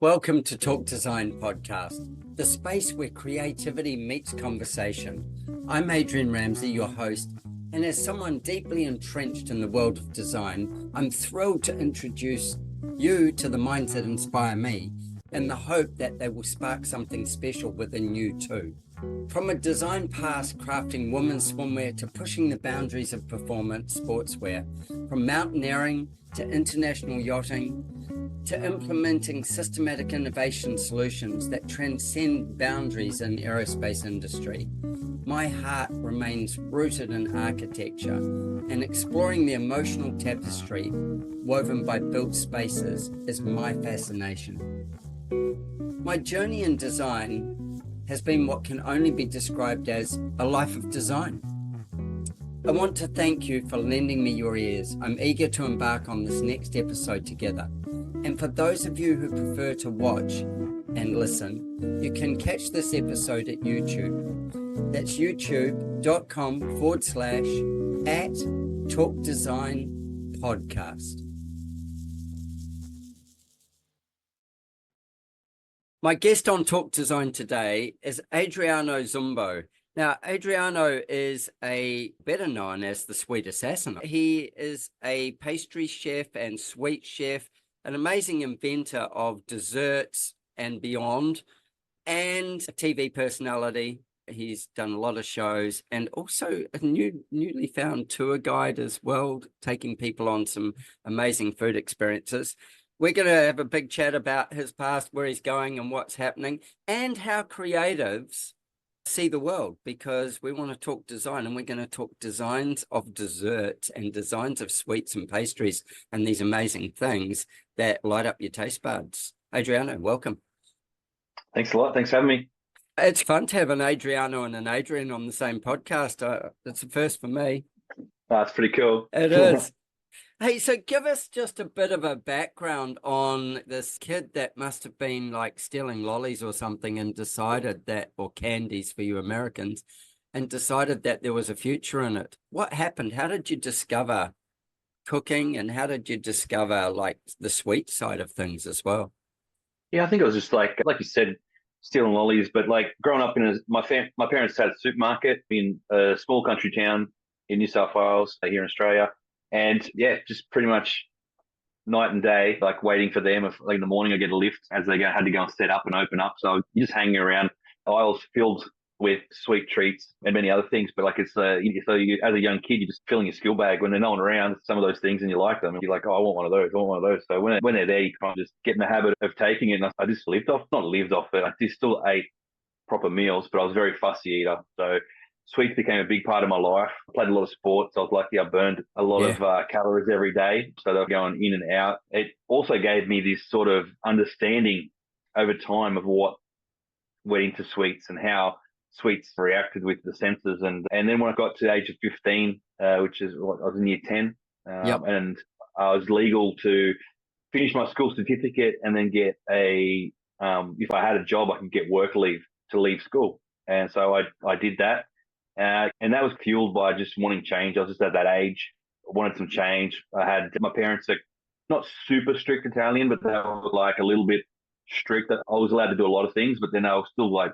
Welcome to Talk Design Podcast, the space where creativity meets conversation. I'm Adrian Ramsey, your host, and as someone deeply entrenched in the world of design, I'm thrilled to introduce you to the minds that inspire me in the hope that they will spark something special within you too. From a design past crafting women's swimwear to pushing the boundaries of performance sportswear, from mountaineering to international yachting, to implementing systematic innovation solutions that transcend boundaries in aerospace industry. My heart remains rooted in architecture, and exploring the emotional tapestry woven by built spaces is my fascination. My journey in design has been what can only be described as a life of design. I want to thank you for lending me your ears. I'm eager to embark on this next episode together. And for those of you who prefer to watch and listen, you can catch this episode at YouTube. That's youtube.com/@TalkDesignPodcast. My guest on Talk Design today is Adriano Zumbo. Now, Adriano is better known as the Sweet Assassin. He is a pastry chef and sweet chef, an amazing inventor of desserts and beyond, and a TV personality. He's done a lot of shows and also a newly found tour guide as well, taking people on some amazing food experiences. We're going to have a big chat about his past, where he's going and what's happening, and how creatives see the world, because we want to talk design, and we're going to talk designs of desserts and designs of sweets and pastries and these amazing things that light up your taste buds. Adriano, welcome. Thanks a lot. Thanks for having me. It's fun to have an Adriano and an Adrian on the same podcast. It's a first for me. That's pretty cool. It is. Hey, so give us just a bit of a background on this kid that must have been like stealing lollies or something and decided that, or candies for you Americans, and decided that there was a future in it. What happened? How did you discover cooking, and how did you discover like the sweet side of things as well? Yeah, I think it was just like you said, stealing lollies. But like growing up my parents had a supermarket in a small country town in New South Wales, here in Australia. And yeah, just pretty much night and day, like waiting for them. If like in the morning I get a lift as they had to go and set up and open up. So you're just hanging around aisles filled with sweet treats and many other things. But like it's so you, as a young kid, you're just filling your skill bag when there's no one around. Some of those things and you like them, and you're like, oh, I want one of those. I want one of those. So when they're there, you kind of just get in the habit of taking it. And I just not lived off, but I just still ate proper meals. But I was a very fussy eater, so sweets became a big part of my life. I played a lot of sports. I was lucky I burned a lot of calories every day. So they were going in and out. It also gave me this sort of understanding over time of what went into sweets and how sweets reacted with the senses. And then when I got to the age of 15, which is what I was in year 10, and I was legal to finish my school certificate and then get if I had a job, I could get work leave to leave school. And so I did that. And that was fueled by just wanting change. I was just at that age. I wanted some change. I had my parents are not super strict Italian, but they were like a little bit strict. I was allowed to do a lot of things, but then I was still like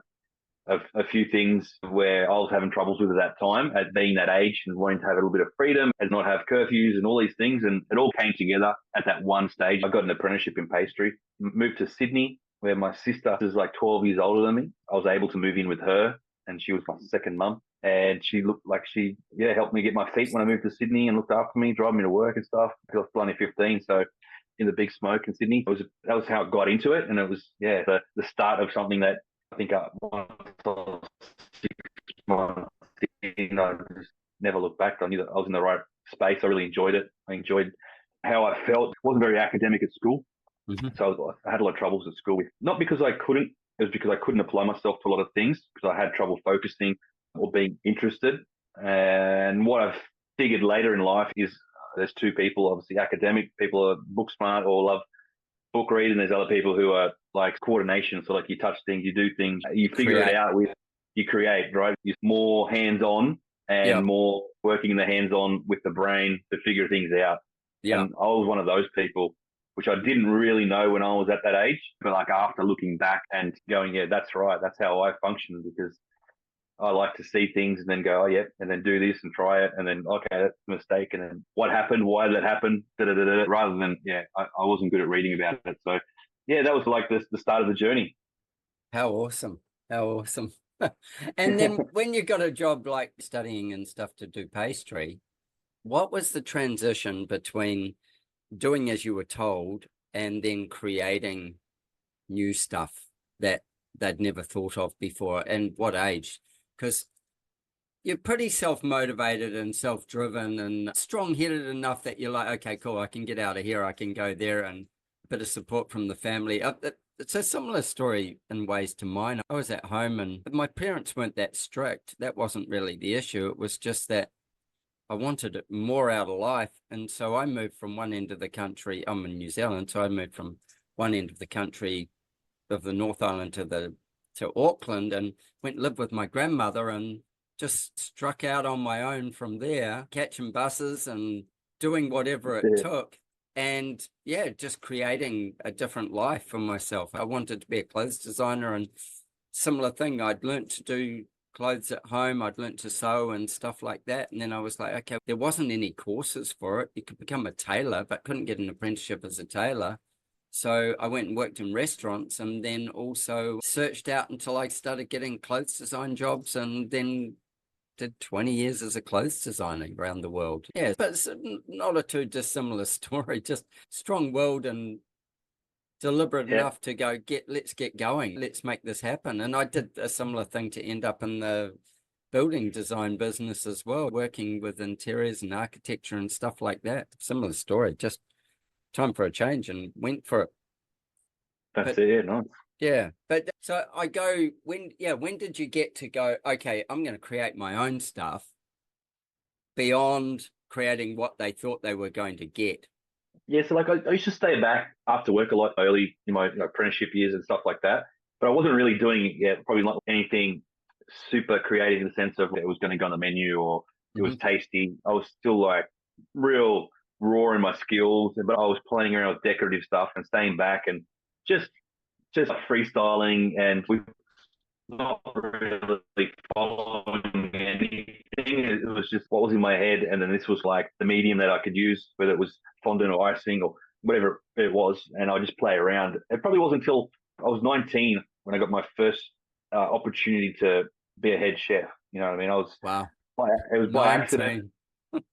a few things where I was having troubles with at that time, at being that age and wanting to have a little bit of freedom and not have curfews and all these things. And it all came together at that one stage. I got an apprenticeship in pastry, moved to Sydney, where my sister is like 12 years older than me. I was able to move in with her, and she was my second mum. And she looked like she helped me get my feet when I moved to Sydney and looked after me, driving me to work and stuff. I was only 15, so in the big smoke in Sydney, that was how I got into it. And it was, the start of something that I think once I was 6 months in, I just never looked back. I knew that I was in the right space. I really enjoyed it. I enjoyed how I felt. I wasn't very academic at school. Mm-hmm. So I had a lot of troubles at school not because I couldn't, it was because I couldn't apply myself to a lot of things, because I had trouble focusing or being interested. And what I've figured later in life is there's two people, obviously academic people are book smart or love book read, and there's other people who are like coordination. So like you touch things, you do things, you figure it out you create, right? You're more hands-on and more working in the hands-on with the brain to figure things out. Yeah. And I was one of those people. which I didn't really know when I was at that age. But like after looking back and going, yeah, that's right. That's how I function, because I like to see things and then go, oh, yeah, and then do this and try it. And then, okay, that's a mistake. And then what happened? Why did that happen? Da-da-da-da. Rather than, I wasn't good at reading about it. So, yeah, that was like the start of the journey. How awesome. How awesome. And then when you got a job like studying and stuff to do pastry, what was the transition between doing as you were told and then creating new stuff that they'd never thought of before? And what age? Because you're pretty self-motivated and self-driven and strong-headed enough that you're like, okay, cool, I can get out of here, I can go there, and a bit of support from the family. It's a similar story in ways to mine. I was at home and my parents weren't that strict. That wasn't really the issue. It was just that I wanted it more out of life. And so I moved from one end of the country. I'm in New Zealand, so I moved from one end of the country of the North Island to Auckland, and went and lived with my grandmother, and just struck out on my own from there, catching buses and doing whatever it took. And yeah, just creating a different life for myself. I wanted to be a clothes designer, and similar thing. I'd learnt to do clothes at home. I'd learnt to sew and stuff like that. And then I was like, okay, there wasn't any courses for it. You could become a tailor, but couldn't get an apprenticeship as a tailor. So I went and worked in restaurants, and then also searched out until I started getting clothes design jobs, and then did 20 years as a clothes designer around the world. Yeah, but it's not a too dissimilar story, just strong-willed and deliberate enough to go, let's get going. Let's make this happen. And I did a similar thing to end up in the building design business as well, working with interiors and architecture and stuff like that. Similar story, just time for a change, and went for it. That's it, nice. Yeah, but so I go, when did you get to go, okay, I'm going to create my own stuff beyond creating what they thought they were going to get? Yeah, so like I used to stay back after work a lot early in my apprenticeship years and stuff like that, but I wasn't really doing it yet, probably not anything super creative in the sense of it was going to go on the menu or it was tasty. I was still like real raw in my skills, but I was playing around with decorative stuff and staying back and just freestyling, and we not really following anything. It was just what was in my head, and then this was like the medium that I could use, whether it was fondant or icing or whatever it was, and I just play around. It probably wasn't until I was 19 when I got my first opportunity to be a head chef. You know what I mean? It was by accident.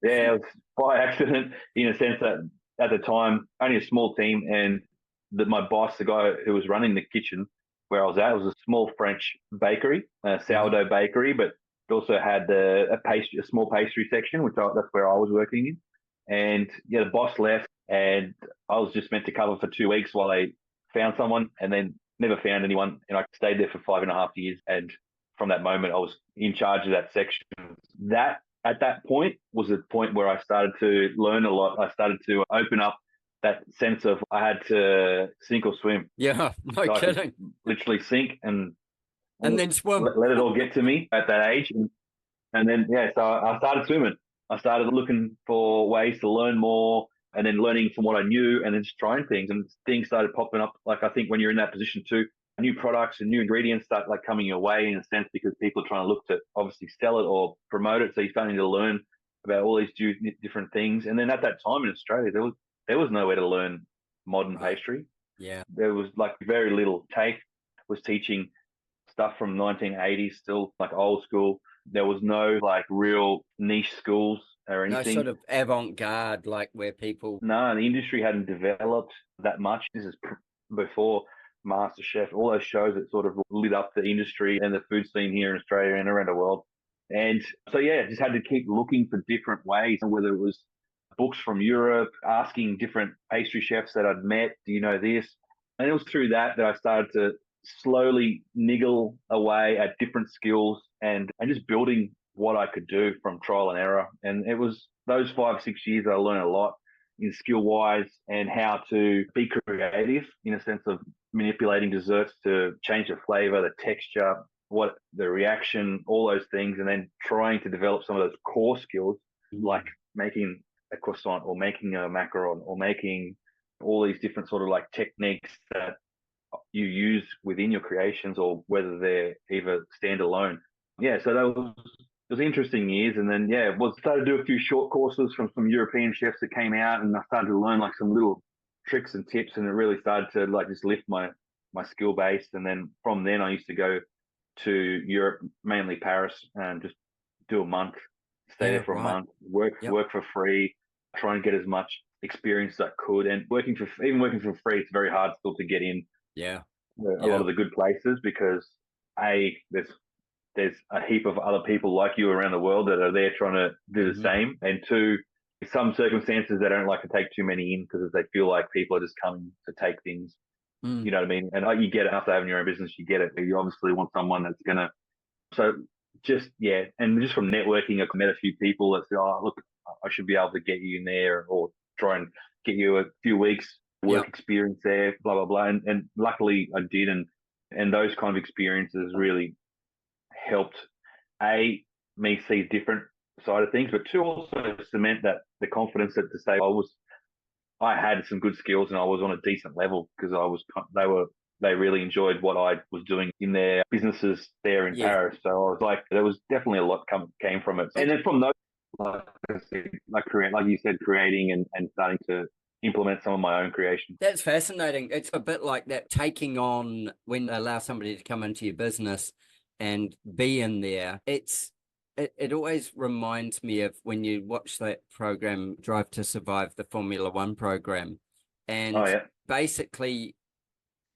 Yeah, it was by accident in a sense that at the time only a small team, and that my boss, the guy who was running the kitchen where I was at, it was a small French bakery, a sourdough bakery, but it also had a small pastry section, that's where I was working in. And yeah, the boss left, and I was just meant to cover for 2 weeks while they found someone, and then never found anyone. And I stayed there for 5.5 years. And from that moment, I was in charge of that section. At that point was the point where I started to learn a lot. I started to open up that sense of I had to sink or swim. Yeah, no so kidding. Literally sink and then swim. Let it all get to me at that age. And then, so I started swimming. I started looking for ways to learn more, and then learning from what I knew, and then just trying things. And things started popping up. Like I think when you're in that position too, new products and new ingredients start like coming your way in a sense, because people are trying to look to obviously sell it or promote it. So you're starting to learn about all these different things. And then at that time in Australia, there was nowhere to learn modern pastry. Yeah. There was like very little. TAFE was teaching stuff from 1980s, still like old school. There was no like real niche schools or anything. No sort of avant-garde, like where people... No, the industry hadn't developed that much. This is before MasterChef, all those shows that sort of lit up the industry and the food scene here in Australia and around the world. And so, just had to keep looking for different ways, and whether it was books from Europe, asking different pastry chefs that I'd met, do you know this? And it was through that I started to slowly niggle away at different skills and just building what I could do from trial and error. And it was those 5-6 years that I learned a lot in skill-wise and how to be creative in a sense of manipulating desserts to change the flavor, the texture, what the reaction, all those things, and then trying to develop some of those core skills like making a croissant or making a macaron or making all these different sort of like techniques that you use within your creations, or whether they're either standalone. Yeah, so it was interesting years, and then started to do a few short courses from some European chefs that came out, and I started to learn like some little tricks and tips, and it really started to like just lift my skill base. And then from then I used to go to Europe, mainly Paris, and just do a month, stay there for a month, work for free, try and get as much experience as I could. And working for free, it's very hard still to get in a lot of the good places, because there's a heap of other people like you around the world that are there trying to do the same. And two, in some circumstances, they don't like to take too many in because they feel like people are just coming to take things. You know what I mean? And you get it after having your own business, you get it. You obviously want someone that's going to, and just from networking, I've met a few people that say, oh, look, I should be able to get you in there, or try and get you a few weeks work experience there, blah, blah, blah. And luckily I did. And those kind of experiences really helped me see a different side of things, but two, also cement that the confidence that to say I had some good skills and I was on a decent level, because they really enjoyed what I was doing in their businesses there in Paris. So I was like, there was definitely a lot came from it. And then from those, like you said, creating and starting to implement some of my own creation. That's fascinating. It's a bit like that, taking on, when they allow somebody to come into your business and be in there. It always reminds me of when you watch that program, Drive to Survive, the Formula One program. And basically,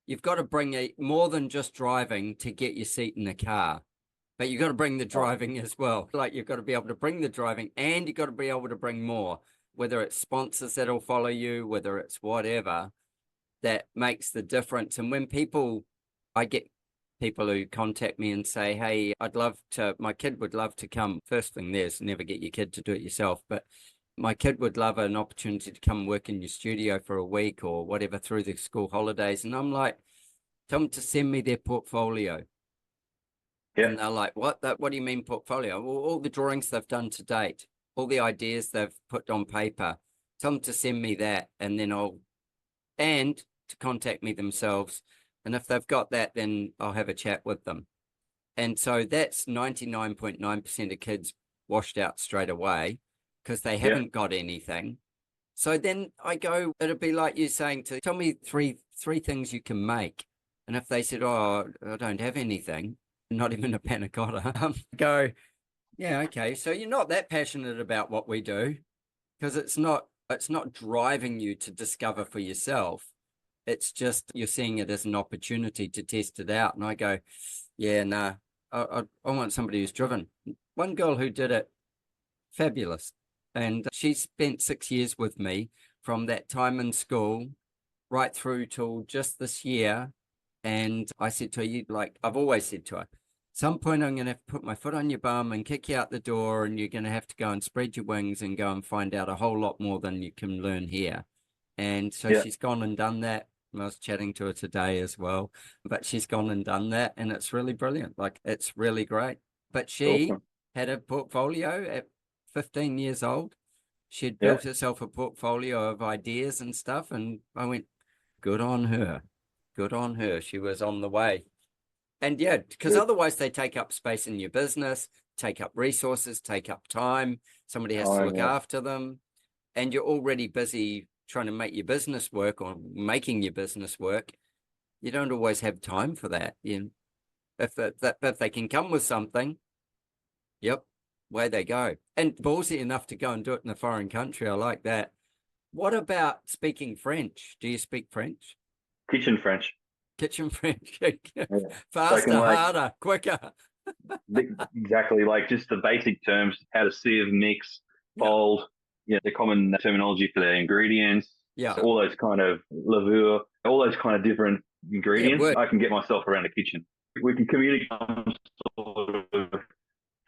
you've got to bring more than just driving to get your seat in the car, but you've got to bring the driving as well. Like, you've got to be able to bring the driving, and you've got to be able to bring more, whether it's sponsors that'll follow you, whether it's whatever, that makes the difference. And when I get people who contact me and say, hey, my kid would love to come. First thing there's never get your kid to do it yourself, but my kid would love an opportunity to come work in your studio for a week or whatever through the school holidays. And I'm like, tell them to send me their portfolio. Yeah. And they're like, what do you mean portfolio? Well, all the drawings they've done to date, all the ideas they've put on paper, tell them to send me that, and then and to contact me themselves. And if they've got that, then I'll have a chat with them. And so that's 99.9% of kids washed out straight away because they haven't got anything. So then I go, it'll be like you saying tell me three things you can make. And if they said, oh, I don't have anything, not even a panna cotta, go, yeah, okay. So you're not that passionate about what we do, because it's not driving you to discover for yourself. It's just you're seeing it as an opportunity to test it out. And I go, yeah, nah, I want somebody who's driven. One girl who did it, fabulous. And she spent 6 years with me from that time in school right through till just this year. And I said to her, I've always said to her, some point I'm going to have to put my foot on your bum and kick you out the door, and you're going to have to go and spread your wings and go and find out a whole lot more than you can learn here. And so she's gone and done that. I was chatting to her today as well, but she's gone and done that, and it's really brilliant. It's really great. But she had a portfolio at 15 years old. She'd built herself a portfolio of ideas and stuff, and I went, good on her. Good on her. She was on the way. And because otherwise they take up space in your business, take up resources, take up time. Somebody has to look after them, and you're already busy trying to make your business work or making your business work. You don't always have time for that. If they can come with something, away they go. And ballsy enough to go and do it in a foreign country. I like that. What about speaking French? Do you speak French? Kitchen French. Kitchen French. Faster, harder, quicker. Exactly. Like just the basic terms, how to sieve, mix, fold, the common terminology for the ingredients. Yeah. So all those kind of levure, all those kind of different ingredients. I can get myself around the kitchen. We can communicate some sort of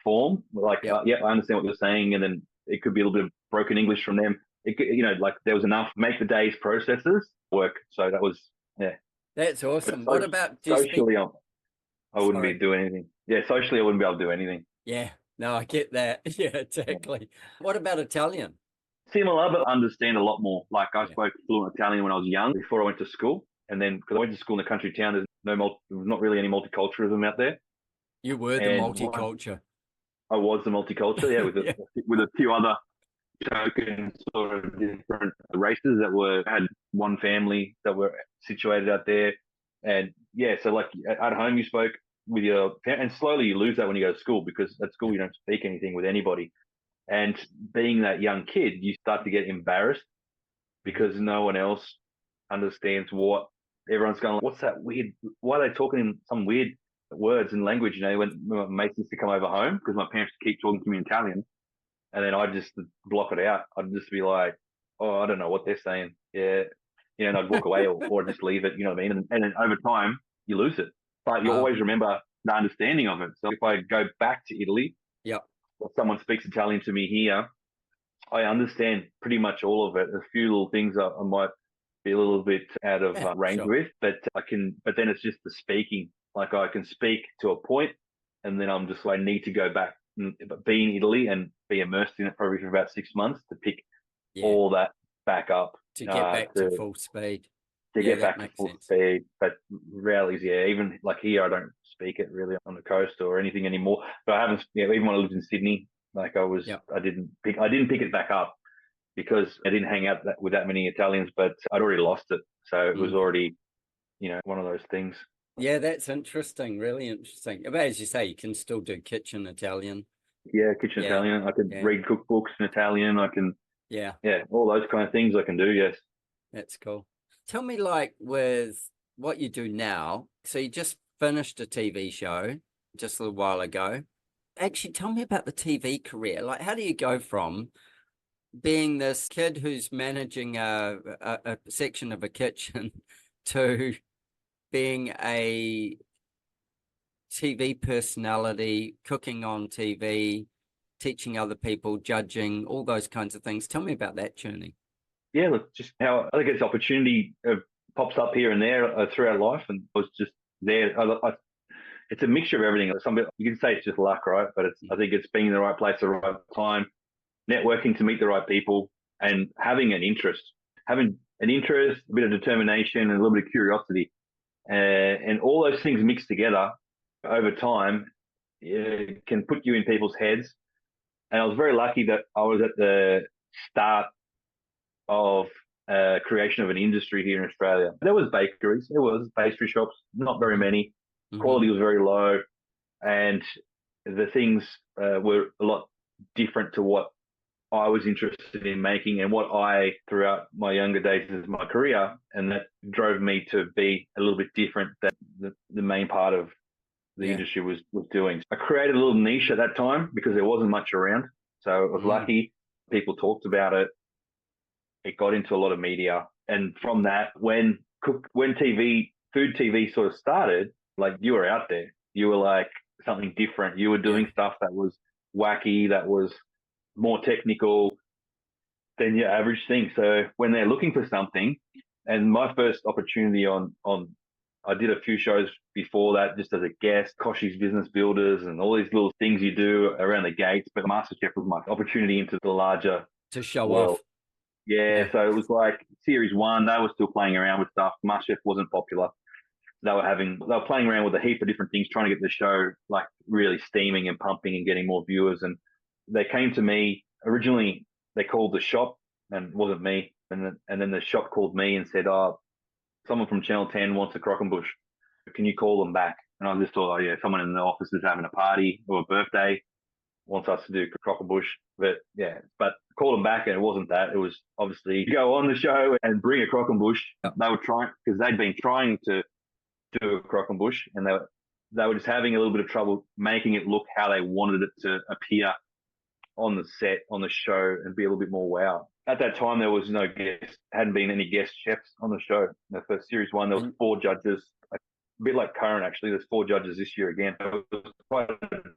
form. I understand what you're saying. And then it could be a little bit of broken English from them. It could, there was enough make the day's processes work. So that was, That's awesome. What about socially? I wouldn't be doing anything. Yeah, socially, I wouldn't be able to do anything. Yeah, no, I get that. Yeah, exactly. What about Italian? Similar, but understand a lot more. Like I spoke fluent Italian when I was young before I went to school. And then because I went to school in a country town, there was not really any multiculturalism out there. You were the multiculture. I was the multiculture, yeah, with a few other token sort of different races that had one family that were situated out there. And yeah, so like at home you spoke with your family, and slowly you lose that when you go to school, because at school you don't speak anything with anybody. And being that young kid, you start to get embarrassed because no one else understands what everyone's going, what's that weird, why are they talking in some weird words and language? You know, when my mates used to come over home, because my parents keep talking to me in Italian, and then I'd just block it out. I'd just be like, oh, I don't know what they're saying. Yeah. You know, and I'd walk away or just leave it, you know what I mean? And then over time, you lose it. But you always remember the understanding of it. So if I go back to Italy, or someone speaks Italian to me here, I understand pretty much all of it. A few little things I might be a little bit out of range with, but then it's just the speaking. Like I can speak to a point, and then I'm just like, I need to go back, be in Italy and be immersed in it probably for about 6 months to pick all that back up. To get back to full speed. To get back to full speed. But rallies, even like here, I don't speak it really on the coast or anything anymore. But I haven't, even when I lived in Sydney, like I didn't pick it back up because I didn't hang out with that many Italians, but I'd already lost it. So it was already, one of those things. Yeah, that's interesting. Really interesting. But as you say, you can still do kitchen Italian. Yeah, kitchen Italian. I can read cookbooks in Italian. I can, all those kind of things I can do. Yes. That's cool. Tell me, like, with what you do now. So you just finished a TV show just a little while ago. Actually, tell me about the TV career. Like, how do you go from being this kid who's managing a section of a kitchen to being a TV personality, cooking on TV, teaching other people, judging, all those kinds of things? Tell me about that journey. Yeah, look, just how I think it's opportunity pops up here and there throughout life, and I was just there. It's a mixture of everything. You can say it's just luck, right? But I think it's being in the right place at the right time, networking to meet the right people, and having an interest, a bit of determination, and a little bit of curiosity, and all those things mixed together over time can put you in people's heads. And I was very lucky that I was at the start of creation of an industry here in Australia. There was bakeries, there was pastry shops, not very many. Quality was very low, and the things were a lot different to what I was interested in making and what I, throughout my younger days of my career, and that drove me to be a little bit different than the main part of the industry was doing. I created a little niche at that time because there wasn't much around. So I was lucky. People talked about it. It got into a lot of media. And from that, when food TV sort of started, like you were out there. You were like something different. You were doing stuff that was wacky, that was more technical than your average thing. So when they're looking for something, and my first opportunity I did a few shows before that just as a guest, Koshi's Business Builders and all these little things you do around the gates. But MasterChef was my opportunity into the larger to show world. off. Yeah, so it was like series 1, they were still playing around with stuff. MasterChef wasn't popular. They were playing around with a heap of different things, trying to get the show like really steaming and pumping and getting more viewers. And they came to me originally. They called the shop, and it wasn't me. And then the shop called me and said, "Oh, someone from Channel 10 wants a croquembouche. Can you call them back?" And I just thought, "Oh yeah, someone in the office is having a party or a birthday, wants us to do croquembouche." But call them back, and it wasn't that. It was obviously go on the show and bring a croquembouche. They were trying, because they'd been trying to do a croquembouche, and they were just having a little bit of trouble making it look how they wanted it to appear on the set, on the show, and be a little bit more wow. At that time, there was no hadn't been any guest chefs on the show. The first series 1, there was 4 judges, a bit like current actually. There's 4 judges this year again. It was quite a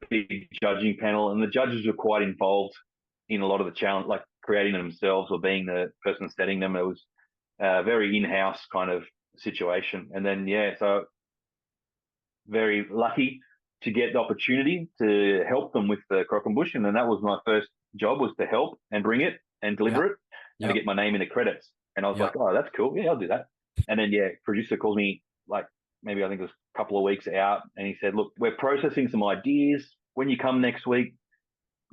big judging panel, and the judges were quite involved in a lot of the challenge, like creating them themselves or being the person setting them. It was a very in-house kind of situation. And then so very lucky to get the opportunity to help them with the croquembouche, and then that was my first job, was to help and bring it and deliver it. and to get my name in the credits. And I was like, oh, that's cool. Yeah, I'll do that. And then, producer calls me like maybe I think it was a couple of weeks out, and he said, look, we're processing some ideas. When you come next week,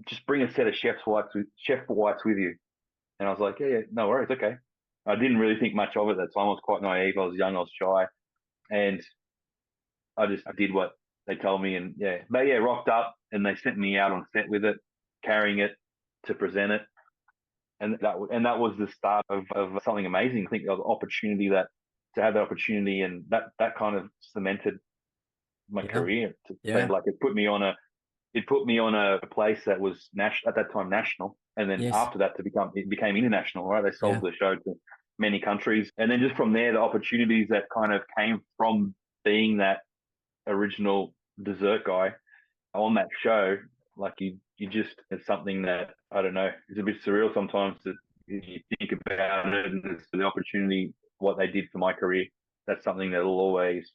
just bring a set of chef whites with you. And I was like, yeah, no worries, okay. I didn't really think much of it at that time. I was quite naive. I was young, I was shy, and I did what they told me, and they rocked up, and they sent me out on set with it, carrying it to present it, and that was the start of something amazing. I think the opportunity to have that opportunity, and that kind of cemented my career. Like it put me on a place that was at that time national, and then after that it became international. Right, they sold the show to many countries, and then just from there, the opportunities that kind of came from being that original dessert guy on that show, like you just, it's something that, I don't know, it's a bit surreal sometimes that you think about it, and it's the opportunity, what they did for my career. That's something that'll always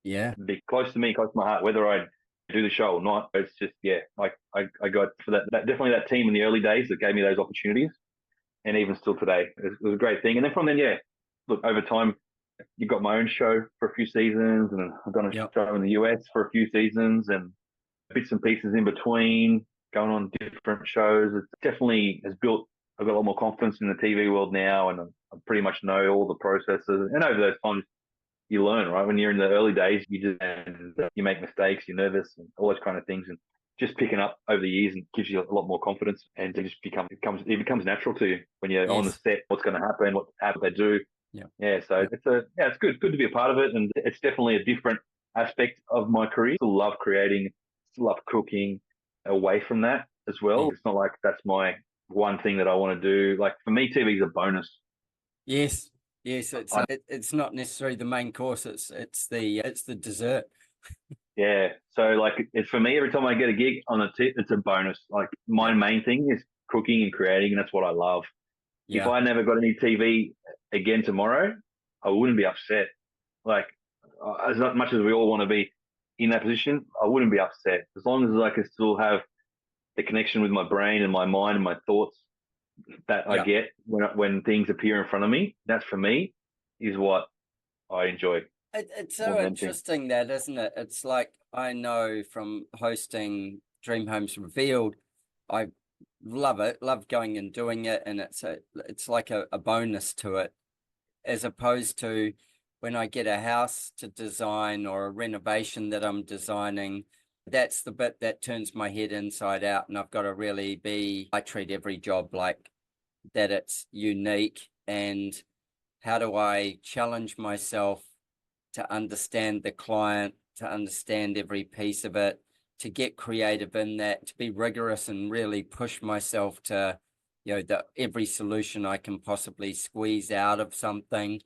be close to me, close to my heart, whether I do the show or not. It's just, like I got for that definitely that team in the early days that gave me those opportunities, and even still today, it was a great thing. And then from then, look, over time, you got my own show for a few seasons, and I've done a show in the US for a few seasons, and bits and pieces in between, going on different shows. It definitely has built. I've got a lot more confidence in the TV world now, and I pretty much know all the processes. And over those times, you learn, right? When you're in the early days, you make mistakes, you're nervous, and all those kind of things. And just picking up over the years and gives you a lot more confidence, and it becomes natural to you when you're on the set. What's going to happen? What they do? So it's good to be a part of it, and it's definitely a different aspect of my career. Still love creating, still love cooking. Away from that as well, it's not like that's my one thing that I want to do. Like for me, TV is a bonus. Yes, it's not necessarily the main course. It's the dessert. So like it's for me, every time I get a gig on a tip, it's a bonus. Like my main thing is cooking and creating, and that's what I love. If I never got any TV again tomorrow, I wouldn't be upset. Like as much as we all want to be in that position, I wouldn't be upset as long as I can still have the connection with my brain and my mind and my thoughts that I get when things appear in front of me. That for me is what I enjoy. It's so interesting that, isn't it? It's like, I know from hosting Dream Homes Revealed, I love it, love going and doing it, and it's like a bonus to it, as opposed to when I get a house to design or a renovation that I'm designing. That's the bit that turns my head inside out, and I've got to really I treat every job like that it's unique, and how do I challenge myself to understand the client, to understand every piece of it, to get creative in that, to be rigorous and really push myself to, every solution I can possibly squeeze out of something,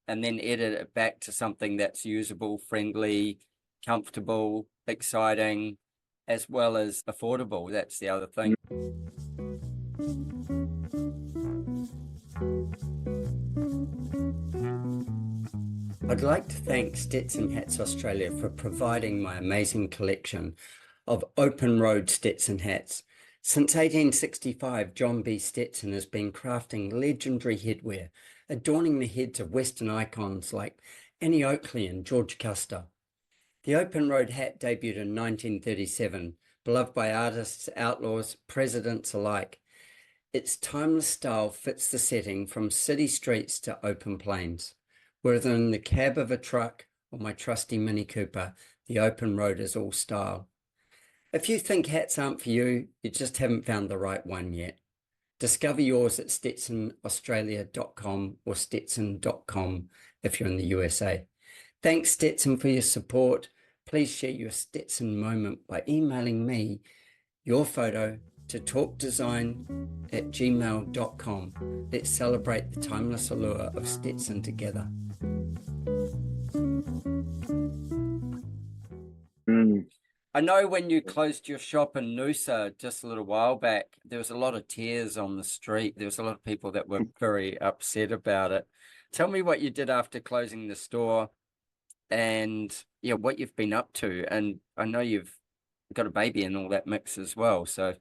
and then edit it back to something that's usable, friendly, comfortable, exciting, as well as affordable. That's the other thing. I'd like to thank Stetson Hats Australia for providing my amazing collection of open road Stetson hats. Since 1865, John B. Stetson has been crafting legendary headwear, adorning the heads of Western icons like Annie Oakley and George Custer. The open road hat debuted in 1937, beloved by artists, outlaws, presidents alike. Its timeless style fits the setting from city streets to open plains. Whether in the cab of a truck or my trusty Mini Cooper, the open road is all style. If you think hats aren't for you, you just haven't found the right one yet. Discover yours at stetsonaustralia.com or stetson.com if you're in the USA. Thanks, Stetson, for your support. Please share your Stetson moment by emailing me your photo to talkdesign@gmail.com. Let's celebrate the timeless allure of Stetson together. I know when you closed your shop in Noosa just a little while back, there was a lot of tears on the street. There was a lot of people that were very upset about it. Tell me what you did after closing the store, and what you've been up to. And I know you've got a baby in all that mix as well. So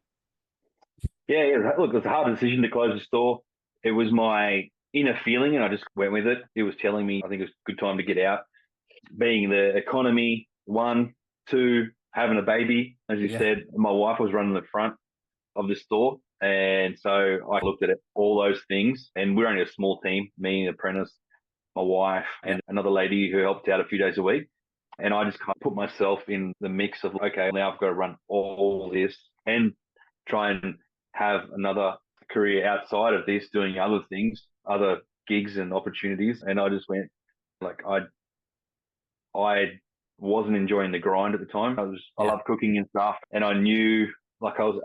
look, it was a hard decision to close the store. it was my inner feeling, and I just went with it. It was telling me, I think it was a good time to get out. Being the economy, one, two, having a baby, as you said, my wife was running the front of the store. And so I looked at it, all those things. And we're only a small team, me, an apprentice, my wife, and another lady who helped out a few days a week. And I just kind of put myself in the mix of, okay, now I've got to run all this and try and have another career outside of this, doing other things, other gigs and opportunities. And I just went, like, I wasn't enjoying the grind at the time. I love cooking and stuff. And I knew, like, I was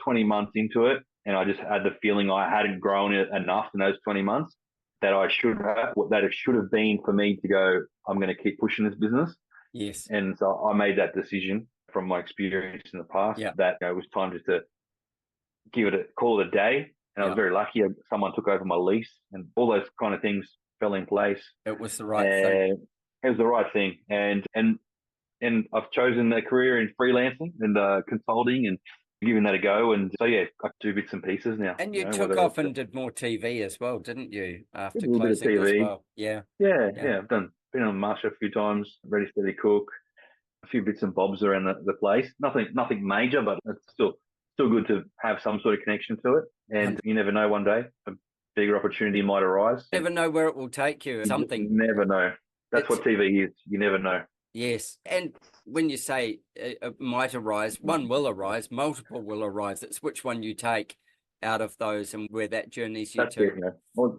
20 months into it. And I just had the feeling I hadn't grown it enough in those 20 months that I should have, that it should have been for me to go, I'm going to keep pushing this business. Yes. And so I made that decision from my experience in the past that it was time just to call it a day. And I was very lucky. Someone took over my lease and all those kind of things fell in place. It was the right thing. It was the right thing. And I've chosen a career in freelancing and consulting and giving that a go. And so, I do bits and pieces now. And you took off and did more TV as well, didn't you? After closing as TV. well. Yeah. I've been on MasterChef a few times, Ready Steady Cook, a few bits and bobs around the place. Nothing major, but it's still good to have some sort of connection to it. And you never know, one day a bigger opportunity might arise. You never know where it will take you. You never know. That's what TV is. You never know. Yes. And when you say it might arise, one will arise, multiple will arise. It's which one you take out of those and where that journeys you to. Well,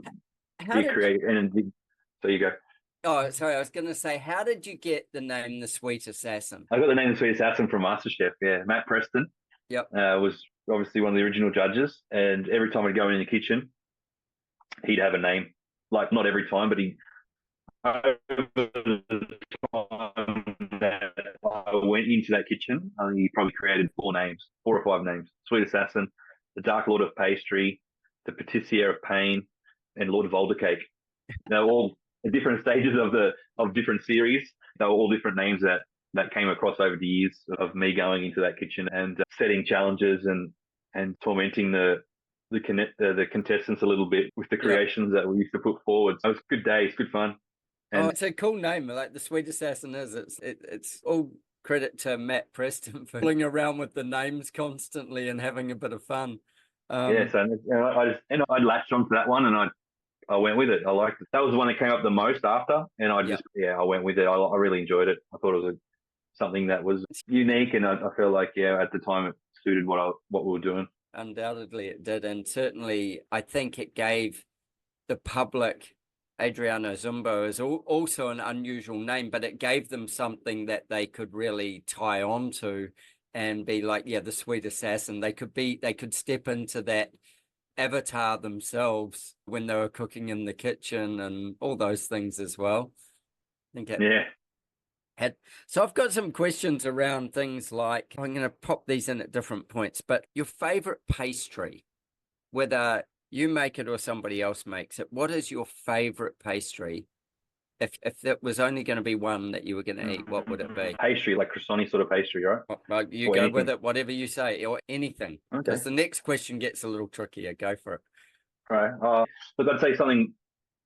you create, and so you go. Oh, sorry. I was going to say, how did you get the name The Sweet Assassin? I got the name The Sweet Assassin from MasterChef. Yeah, Matt Preston. Yep. Was obviously one of the original judges, and every time I'd go in the kitchen, he'd have a name. Like, not every time, but over the time that I went into that kitchen, he probably created 4 or 5 names: Sweet Assassin, the Dark Lord of Pastry, the Patissier of Pain, and Lord of Aldercake. They're all at different stages of different series. They were all different names that came across over the years of me going into that kitchen and setting challenges and tormenting the contestants a little bit with the creations that we used to put forward. So it was good days, good fun. And it's a cool name. Like The Sweet Assassin is. It's all credit to Matt Preston for pulling around with the names constantly and having a bit of fun. So I latched onto that one and I went with it. I liked it. That was the one that came up the most after, and I went with it. I really enjoyed it. I thought it was something that was unique, and I feel like at the time it suited what we were doing. Undoubtedly it did, and certainly I think it gave the public, Adriano Zumbo is also an unusual name, but it gave them something that they could really tie on to and be like, the Sweet Assassin. They could step into that avatar themselves when they were cooking in the kitchen and all those things as well. I think so I've got some questions around things like, I'm going to pop these in at different points, but your favorite pastry, whether you make it or somebody else makes it, what is your favorite pastry? If there was only going to be one that you were going to eat, what would it be? Pastry, like croissant sort of pastry, right? Well, you go with it, whatever you say, or anything. Because the next question gets a little trickier. Go for it. All right. Look, I'd say something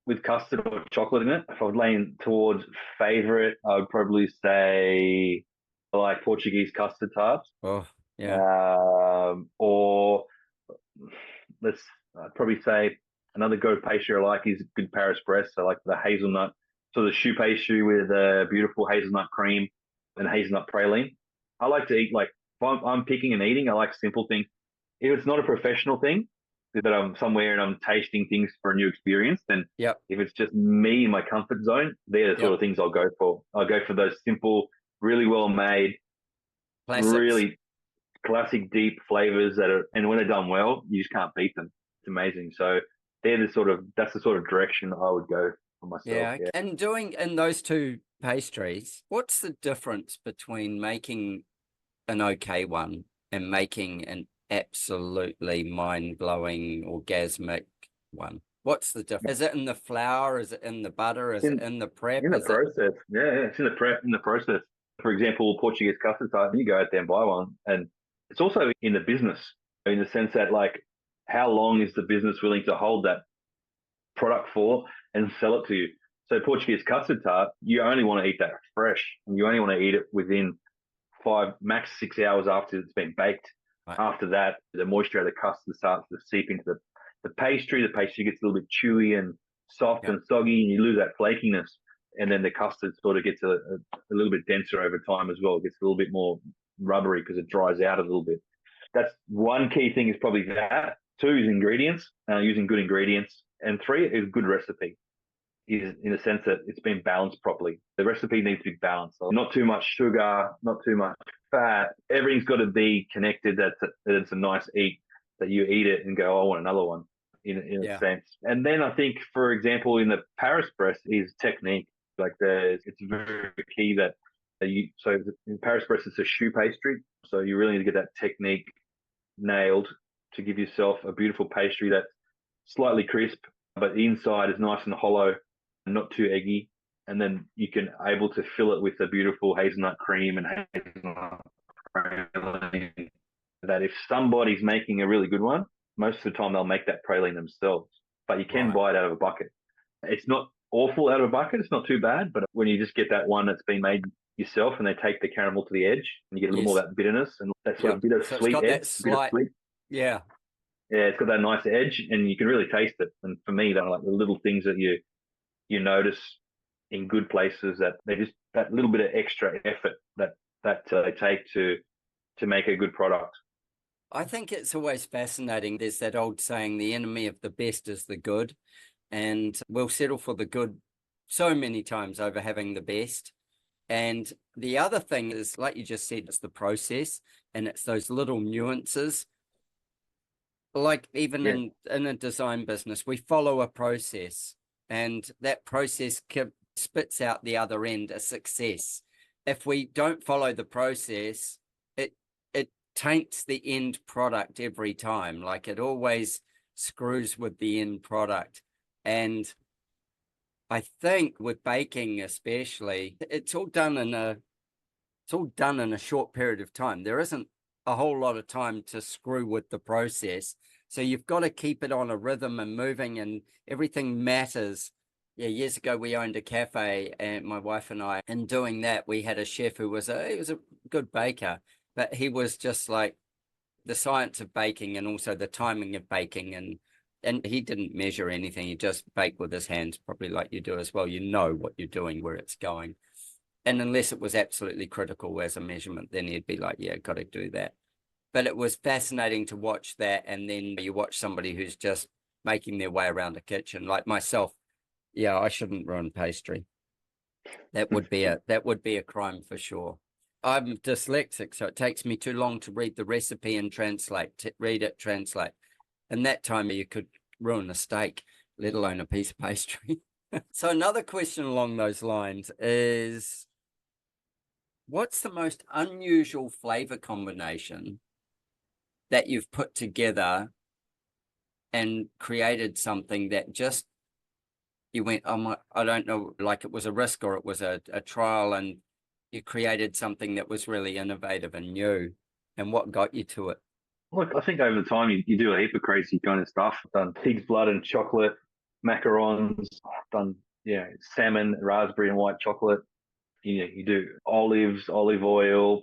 with custard or chocolate in it. If I would lean towards favorite, I would probably say like Portuguese custard tarts. Oh, yeah. Or I'd probably say another good pastry I like is good Paris Bresse. I like the hazelnut. So the choux pastry with a beautiful hazelnut cream and hazelnut praline. I like to eat, like, if I'm picking and eating, I like simple things. If it's not a professional thing, that I'm somewhere and I'm tasting things for a new experience, then if it's just me in my comfort zone, they're the sort of things I'll go for. I'll go for those simple, really well made, really classic, deep flavors and when they're done well, you just can't beat them. It's amazing. So that's the sort of direction I would go for myself. Yeah. And doing in those two pastries, what's the difference between making an okay one and making an absolutely mind-blowing, orgasmic one? What's the difference? Is it in the flour? Is it in the butter? Is it in the prep? In the process. It's in the prep, in the process. For example, Portuguese custard tart, you go out there and buy one. And it's also in the business, in the sense that, like, how long is the business willing to hold that product for and sell it to you? So Portuguese custard tart, you only want to eat that fresh, and you only want to eat it within 5, max 6 hours after it's been baked. Right. After that, the moisture of the custard starts to seep into the pastry. The pastry gets a little bit chewy and soft and soggy, and you lose that flakiness. And then the custard sort of gets a little bit denser over time as well. It gets a little bit more rubbery because it dries out a little bit. That's one key thing, is probably that. 2 is ingredients, using good ingredients. And 3 is good recipe, is in a sense that it's been balanced properly. The recipe needs to be balanced. So not too much sugar, not too much fat. Everything's got to be connected, that it's a nice eat, that you eat it and go, oh, I want another one, in a sense. And then I think, for example, in the Paris Brest is technique. Like it's very key that so in Paris Brest, it's a choux pastry. So you really need to get that technique nailed to give yourself a beautiful pastry that's slightly crisp, but the inside is nice and hollow, not too eggy. And then you can able to fill it with a beautiful hazelnut cream and hazelnut praline. That if somebody's making a really good one, most of the time they'll make that praline themselves. But you can buy it out of a bucket. It's not awful out of a bucket. It's not too bad. But when you just get that one that's been made yourself, and they take the caramel to the edge, and you get a little more of that bitterness and that sort of bit of sweet edge. That slight, yeah, it's got that nice edge, and you can really taste it. And for me, they're like the little things that you notice in good places, that they just, that little bit of extra effort that they take to make a good product. I think it's always fascinating. There's that old saying, the enemy of the best is the good. And we'll settle for the good so many times over having the best. And the other thing is, like you just said, it's the process, and it's those little nuances. Like even in a design business, we follow a process, and that process spits out the other end, a success. If we don't follow the process, it taints the end product every time. Like it always screws with the end product. And I think with baking especially, it's all done in a short period of time. There isn't a whole lot of time to screw with the process. So you've got to keep it on a rhythm and moving, and everything matters. Yeah, years ago we owned a cafe, and my wife and I, in doing that, we had a chef who was a good baker, but he was just like the science of baking and also the timing of baking, and he didn't measure anything. He just baked with his hands, probably like you do as well. You know what you're doing, where it's going. And unless it was absolutely critical as a measurement, then he'd be like, yeah, got to do that. But it was fascinating to watch that. And then you watch somebody who's just making their way around a kitchen, like myself. Yeah, I shouldn't ruin pastry. That would be a crime for sure. I'm dyslexic, so it takes me too long to read the recipe and translate. And that time you could ruin a steak, let alone a piece of pastry. So another question along those lines is, what's the most unusual flavor combination that you've put together and created something that just, you went, oh I don't know, like it was a risk or it was a trial, and you created something that was really innovative and new, and what got you to it? Look, I think over the time you do a heap of crazy kind of stuff. I've done pig's blood and chocolate, macarons, I've done salmon, raspberry and white chocolate. You do olives, olive oil,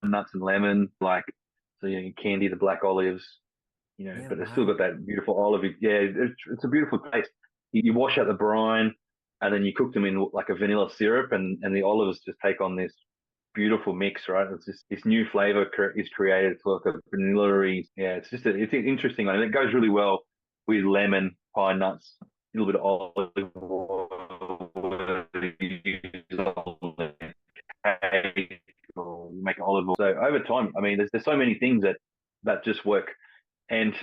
nuts and lemon, so you candy the black olives, but it's still got that beautiful olive. Yeah, it's a beautiful taste. You wash out the brine, and then you cook them in like a vanilla syrup, and the olives just take on this beautiful mix, right? It's just this new flavor is created. It's like a vanilla-y. Yeah, it's interesting, and it goes really well with lemon, pine nuts, a little bit of olive oil, or you make an olive oil. So over time, I mean, there's so many things that just work, and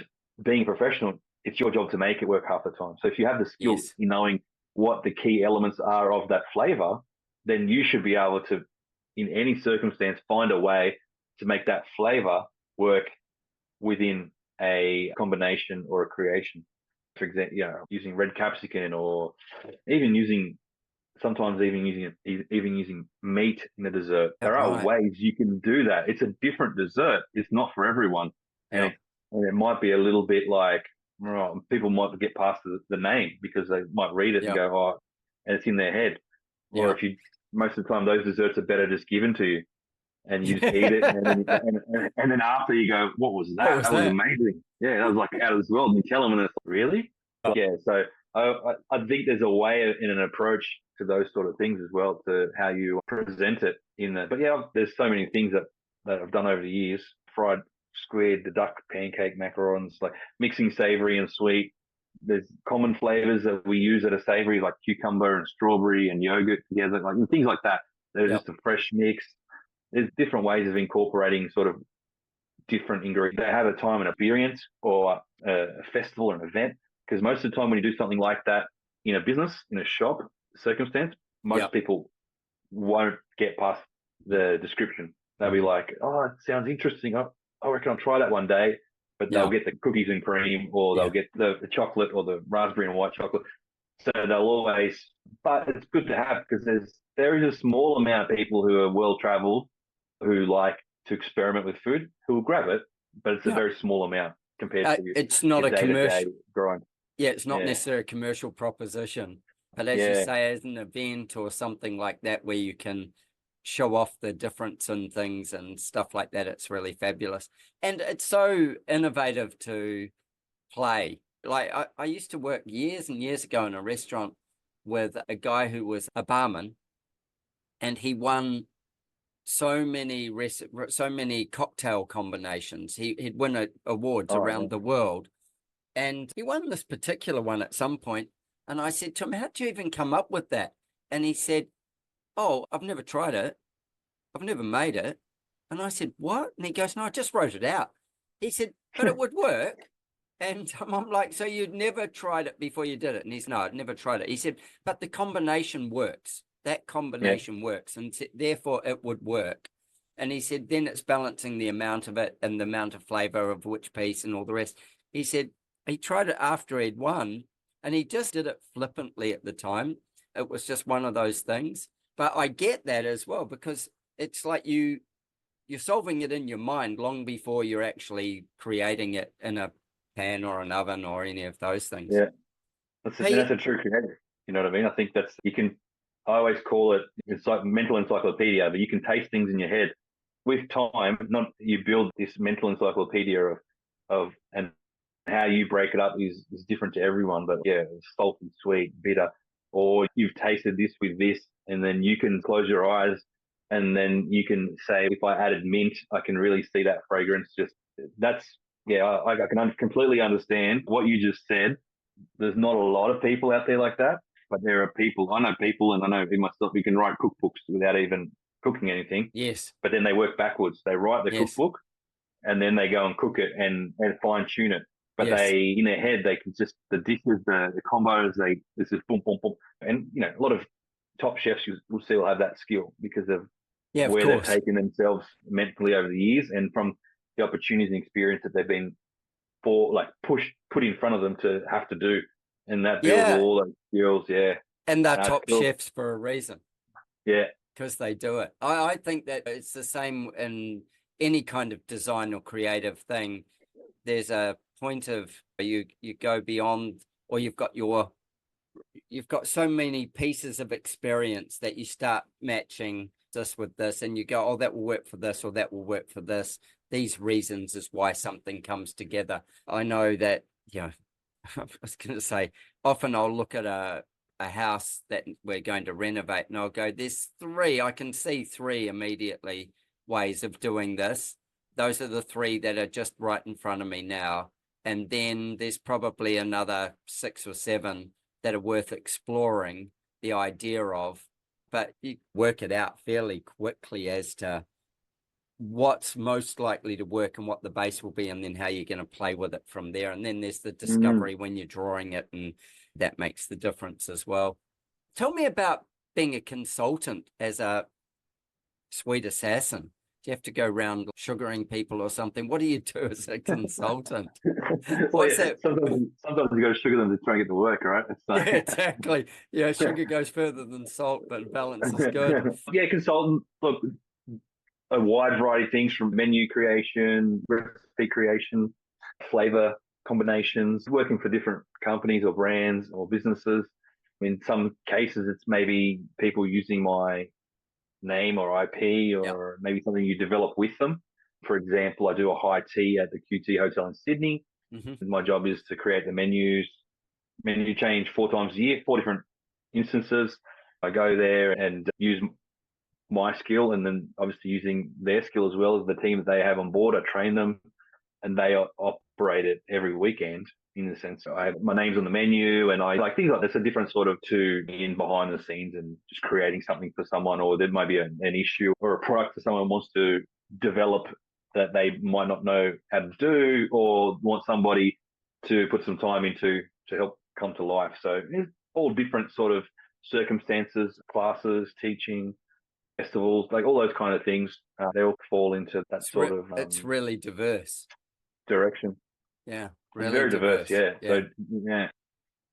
being a professional, it's your job to make it work half the time. So if you have the skills in knowing what the key elements are of that flavor, then you should be able to, in any circumstance, find a way to make that flavor work within a combination or a creation. For example, using red capsicum, or even using meat in a dessert. There are ways you can do that. It's a different dessert. It's not for everyone. And And it might be a little bit like, people might get past the name because they might read it and Yeah. go, oh, and it's in their head. Or Yeah. if you, most of the time, those desserts are better just given to you and you just eat it. And then after you go, what was that? What was That was that? amazing. Yeah, that was like out of this world. And you tell them and it's like, really? Yeah. So I think there's a way in an approach to those sort of things as well, to how you present it in the, but yeah, there's so many things that I've done over the years. Fried squid, the duck pancake macarons, like mixing savory and sweet. There's common flavors that we use that are savory, like cucumber and strawberry and yogurt together, like things like that. They're Yep. just a fresh mix. There's different ways of incorporating sort of different ingredients. They have a time and experience or a festival or an event. Because most of the time when you do something like that in a business, in a shop circumstance, most Yep. people won't get past the description. They'll be like, oh, it sounds interesting. I reckon I'll try that one day. But they'll get the cookies and cream, or they'll get the chocolate or the raspberry and white chocolate. So they'll always, but it's good to have because there is a small amount of people who are well-traveled who like to experiment with food who will grab it, but it's a very small amount compared to it's not your a commercial grind. Yeah, it's not necessarily a commercial proposition, but as you say, as an event or something like that where you can show off the difference in things and stuff like that, it's really fabulous. And it's so innovative to play. Like I used to work years and years ago in a restaurant with a guy who was a barman, and he won so many cocktail combinations. He'd win awards around the world. And he won this particular one at some point. And I said to him, how'd you even come up with that? And he said, oh, I've never tried it. I've never made it. And I said, what? And he goes, no, I just wrote it out. He said, but it would work. And I'm like, so you'd never tried it before you did it? And he's, no, I'd never tried it. He said, but the combination works. That combination works. And therefore it would work. And he said, then it's balancing the amount of it and the amount of flavor of which piece and all the rest. He said, he tried it after he'd won, and he just did it flippantly at the time. It was just one of those things. But I get that as well, because it's like you're solving it in your mind long before you're actually creating it in a pan or an oven or any of those things. Yeah, that's a true creative. You know what I mean? I think I always call it's like mental encyclopedia, but you can taste things in your head. With time, you build this mental encyclopedia of and how you break it up is different to everyone, but salty, sweet, bitter, or you've tasted this with this, and then you can close your eyes and then you can say, if I added mint, I can really see that fragrance. I can completely understand what you just said. There's not a lot of people out there like that, but there are people. I know people, and I know in myself, you can write cookbooks without even cooking anything. Yes. But then they work backwards. They write the cookbook and then they go and cook it and fine tune it. But they, in their head, they can just, the dishes, the combos, this is boom, boom, boom. And, a lot of top chefs will still have that skill because of where they've taken themselves mentally over the years and from the opportunities and experience that they've been put in front of them to have to do. And that builds all those skills, And they're top chefs for a reason. Yeah. Because they do it. I think that it's the same in any kind of design or creative thing. There's a point of you go beyond, or you've got so many pieces of experience that you start matching this with this, and you go, oh, that will work for this, or that will work for this. These reasons is why something comes together. I know that, I was going to say, often I'll look at a house that we're going to renovate, and I'll go, I can see 3 immediately ways of doing this. Those are the 3 that are just right in front of me now. And then there's probably another 6 or 7 that are worth exploring the idea of, but you work it out fairly quickly as to what's most likely to work and what the base will be, and then how you're going to play with it from there. And then there's the discovery when you're drawing it, and that makes the difference as well. Tell me about being a consultant as a sweet assassin. Do you have to go around sugaring people or something? What do you do as a consultant? Sometimes you got to sugar them to try and get to work, right? Yeah, exactly. Yeah, sugar goes further than salt, but balance is good. Yeah, consultant, look, a wide variety of things from menu creation, recipe creation, flavor combinations, working for different companies or brands or businesses. In some cases, it's maybe people using my name or IP Yeah. or maybe something you develop with them. For example, I do a high tea at the QT Hotel in Sydney. Mm-hmm. My job is to create the menu change 4 times a year, 4 different instances. I go there and use my skill and then obviously using their skill as well as the team that they have on board. I train them and they operate it every weekend in the sense I have my name's on the menu and I like things like that's a different sort of to in behind the scenes and just creating something for someone, or there might be an issue or a product that someone wants to develop that they might not know how to do or want somebody to put some time into to help come to life. So it's all different sort of circumstances, classes, teaching, festivals, like all those kind of things. They all fall into that sort of it's really diverse. direction. Yeah, It's really very diverse, diverse. yeah. Yeah. So yeah.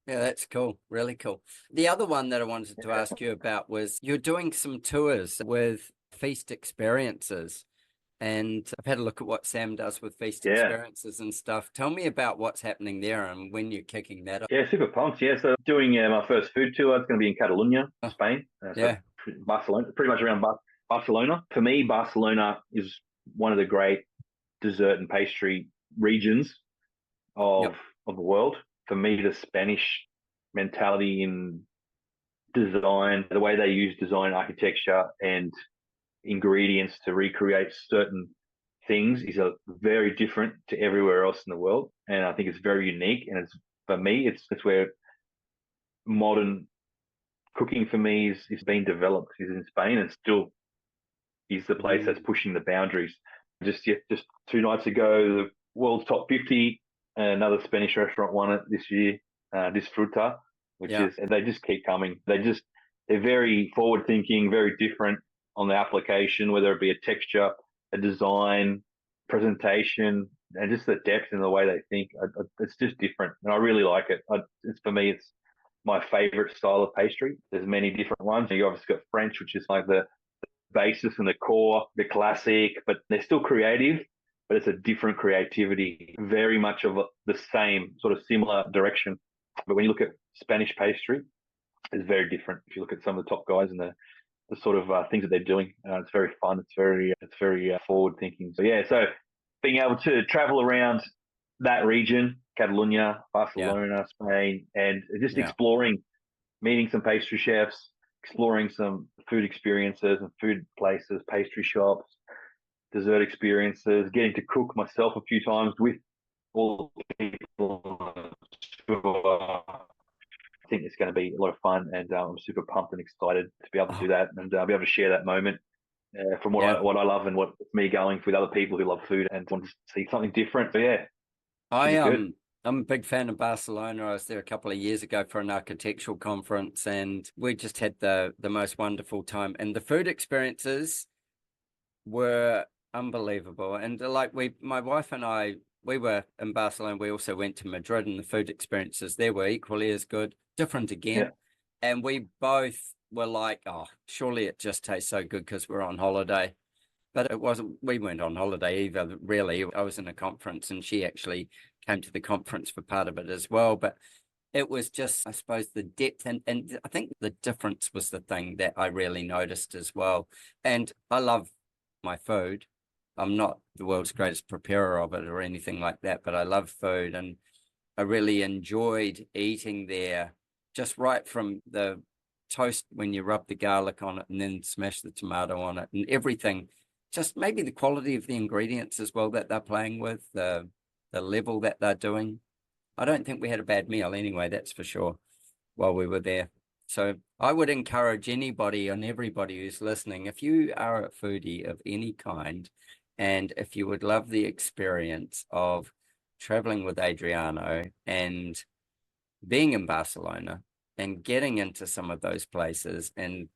Yeah, that's cool. Really cool. The other one that I wanted to ask you about was you're doing some tours with Feast Experiences. And I've had a look at what Sam does with Feast Yeah. Experiences and stuff. Tell me about what's happening there and when you're kicking that up. Yeah, super pumped. Yeah, so doing my first food tour. It's going to be in Catalonia, Spain. Yeah. So Barcelona, pretty much around Barcelona. For me, Barcelona is one of the great dessert and pastry regions of the world. For me, the Spanish mentality in design, the way they use design architecture and ingredients to recreate certain things is very different to everywhere else in the world. And I think it's very unique. And it's for me, it's where modern cooking for me is being developed is in Spain and still is the place that's pushing the boundaries. Just 2 nights ago, the world's top 50, another Spanish restaurant won it this year, Disfruta, which is, they just keep coming. They're very forward thinking, very different on the application, whether it be a texture, a design, presentation, and just the depth in the way they think. It's just different. And I really like it. For me, it's my favorite style of pastry. There's many different ones. You obviously got French, which is like the basis and the core, the classic, but they're still creative, but it's a different creativity, very much of the same sort of similar direction. But when you look at Spanish pastry, it's very different. If you look at some of the top guys and the sort of things that they're doing, it's very fun. It's very forward thinking. So yeah, so being able to travel around that region, Catalonia, Barcelona, Spain, and just exploring, meeting some pastry chefs, exploring some food experiences and food places, pastry shops, dessert experiences, getting to cook myself a few times with all the people. I think it's going to be a lot of fun, and I'm super pumped and excited to be able to do that and be able to share that moment from what I love and what's me going with other people who love food and want to see something different. So yeah, I'm a big fan of Barcelona. I was there a couple of years ago for an architectural conference, and we just had the most wonderful time. And the food experiences were unbelievable. And like my wife and I, we were in Barcelona. We also went to Madrid, and the food experiences there were equally as good, different again. Yeah. And we both were like, oh, surely it just tastes so good because we're on holiday. But it wasn't, we weren't on holiday either, really. I was in a conference and she actually came to the conference for part of it as well. But it was just, I suppose, the depth and I think the difference was the thing that I really noticed as well. And I love my food. I'm not the world's greatest preparer of it or anything like that, but I love food and I really enjoyed eating there, just right from the toast when you rub the garlic on it and then smash the tomato on it and everything. Just maybe the quality of the ingredients as well that they're playing with, the level that they're doing. I don't think we had a bad meal anyway, that's for sure, while we were there. So I would encourage anybody and everybody who's listening, if you are a foodie of any kind, and if you would love the experience of traveling with Adriano and being in Barcelona and getting into some of those places and,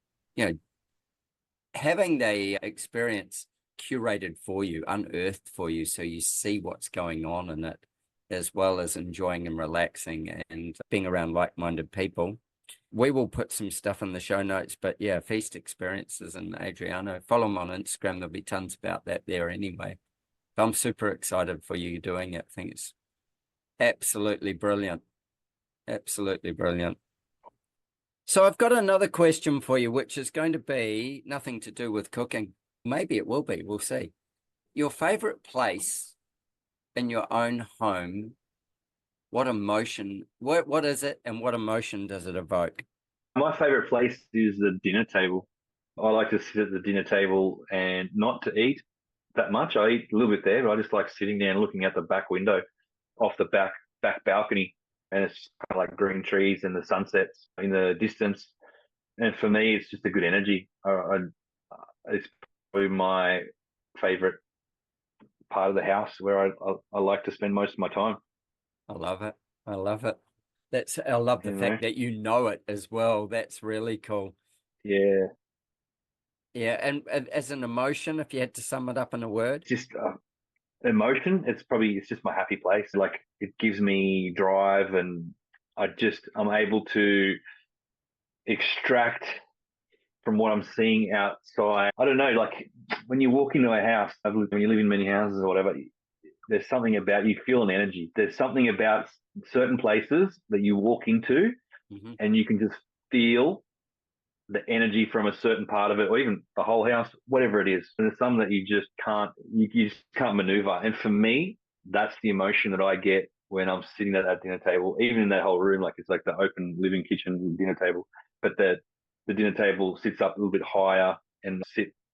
having the experience curated for you, unearthed for you, so you see what's going on in it, as well as enjoying and relaxing and being around like-minded people. We will put some stuff in the show notes, but yeah, Feast Experiences and Adriano, follow them on Instagram. There'll be tons about that there anyway. I'm super excited for you doing it. I think it's absolutely brilliant. Absolutely brilliant. So I've got another question for you, which is going to be nothing to do with cooking. Maybe it will be. We'll see. Your favorite place in your own home, what emotion, what is it, and what emotion does it evoke? My favorite place is the dinner table. I like to sit at the dinner table and not to eat that much. I eat a little bit there, but I just like sitting there and looking out the back window off the back balcony, and it's kind of like green trees and the sunsets in the distance. And for me, it's just a good energy. It's probably my favorite part of the house where I like to spend most of my time. I love it. I love it. I love the fact that you know it as well. That's really cool. Yeah. Yeah. And as an emotion, if you had to sum it up in a word, Just emotion. It's just my happy place. Like it gives me drive, and I'm able to extract from what I'm seeing outside. I don't know, like when you walk into a house, when you live in many houses or whatever, there's something about, you feel an energy. There's something about certain places that you walk into and you can just feel the energy from a certain part of it, or even the whole house, whatever it is. And there's some that you just can't maneuver. And for me, that's the emotion that I get when I'm sitting at that dinner table, even in that whole room. Like it's like the open living kitchen dinner table, but the dinner table sits up a little bit higher, and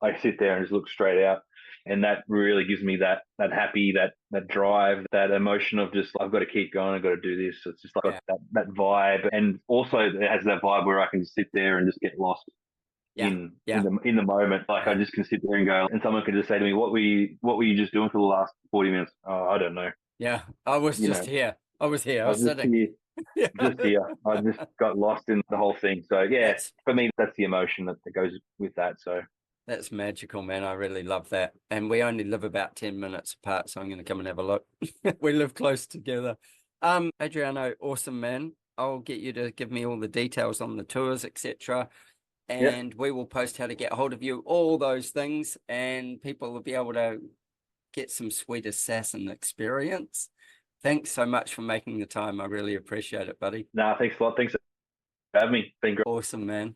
I sit there and just look straight out. And that really gives me that happy, that drive, that emotion of just, I've got to keep going, I've got to do this. It's just like that vibe. And also it has that vibe where I can just sit there and just get lost in the moment. Like I just can sit there and go, and someone can just say to me, what were you just doing for the last 40 minutes? Oh, I don't know. Yeah, I was just here. I was here. I was sitting. Just here. I just got lost in the whole thing. So yeah, for me, that's the emotion that goes with that. So that's magical, man. I really love that. And we only live about 10 minutes apart, so I'm going to come and have a look. We live close together. Adriano, awesome, man. I'll get you to give me all the details on the tours, etc. And we will post how to get a hold of you, all those things, and people will be able to get some sweet assassin experience. Thanks so much for making the time. I really appreciate it, buddy. No, thanks a lot. Thanks for having me. Been great. Awesome, man.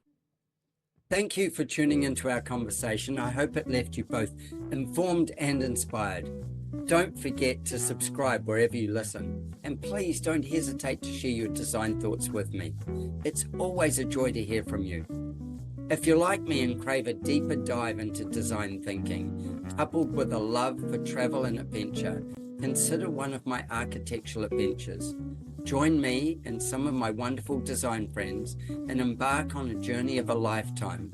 Thank you for tuning into our conversation. I hope it left you both informed and inspired. Don't forget to subscribe wherever you listen. And please don't hesitate to share your design thoughts with me. It's always a joy to hear from you. If you're like me and crave a deeper dive into design thinking, coupled with a love for travel and adventure, consider one of my architectural adventures. Join me and some of my wonderful design friends and embark on a journey of a lifetime.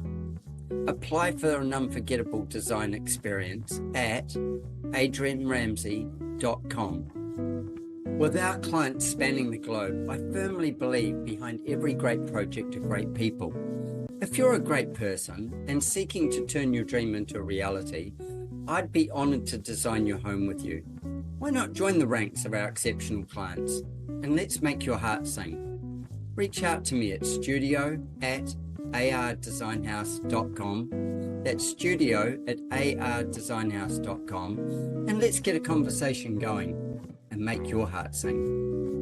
Apply for an unforgettable design experience at adrianramsey.com. With our clients spanning the globe, I firmly believe behind every great project are great people. If you're a great person and seeking to turn your dream into a reality, I'd be honored to design your home with you. Why not join the ranks of our exceptional clients? And let's make your heart sing. Reach out to me at studio@ardesignhouse.com. That's studio@ardesignhouse.com. And let's get a conversation going and make your heart sing.